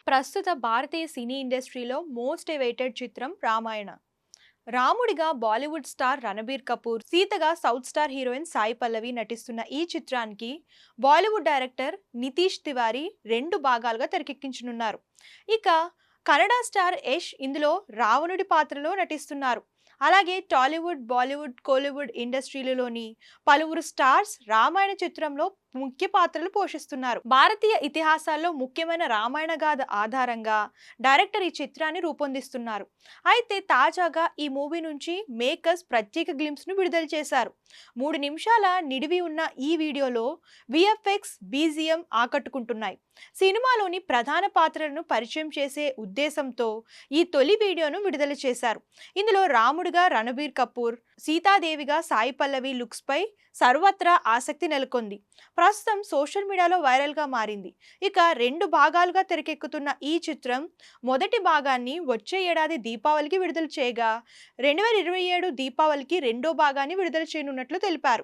ప్రస్తుత భారతీయ సినీ ఇండస్ట్రీలో most awaited చిత్రం రామాయణ. రాముడిగా బాలీవుడ్ స్టార్ రణబీర్ కపూర్, సీతగా south star heroine Sai Pallavi నటిస్తున్న ఈ చిత్రానికి బాలీవుడ్ డైరెక్టర్ నితీష్ తివారీ రెండు భాగాలుగా తెరకెక్కించనున్నారు. ఇక కన్నడ స్టార్ యష్ ఇందులో రావణుడి పాత్రలో నటిస్తున్నారు. అలాగే టాలీవుడ్, బాలీవుడ్, కోలీవుడ్ ఇండస్ట్రీలలోని పలువురు స్టార్స్ రామాయణ చిత్రంలో ముఖ్య పాత్రలు పోషిస్తున్నారు. భారతీయ ఇతిహాసాల్లో ముఖ్యమైన రామాయణ గాథ ఆధారంగా డైరెక్టర్ ఈ చిత్రాన్ని రూపొందిస్తున్నారు. అయితే తాజాగా ఈ మూవీ నుంచి మేకర్స్ ప్రత్యేక గ్లింప్స్ ను విడుదల చేశారు. 3 నిమిషాల నిడివి ఉన్న ఈ వీడియోలో విఎఫ్ఎక్స్, బీజిఎం ఆకట్టుకుంటున్నాయి. సినిమాలోని ప్రధాన పాత్రలను పరిచయం చేసే ఉద్దేశంతో ఈ తొలి వీడియోను విడుదల చేశారు. ఇందులో రాముడిగా రణబీర్ కపూర్, సీతాదేవిగా సాయి పల్లవి లుక్స్ పై సర్వత్రా ఆసక్తి నెలకొంది. ప్రస్తుతం సోషల్ మీడియాలో వైరల్ గా మారింది. ఇక 2 భాగాలుగా తెరకెక్కుతున్న ఈ చిత్రం మొదటి భాగాన్ని వచ్చే ఏడాది దీపావళికి విడుదల చేయగా 2027 దీపావళికి రెండో భాగాన్ని విడుదల చేయనున్నట్లు తెలిపారు.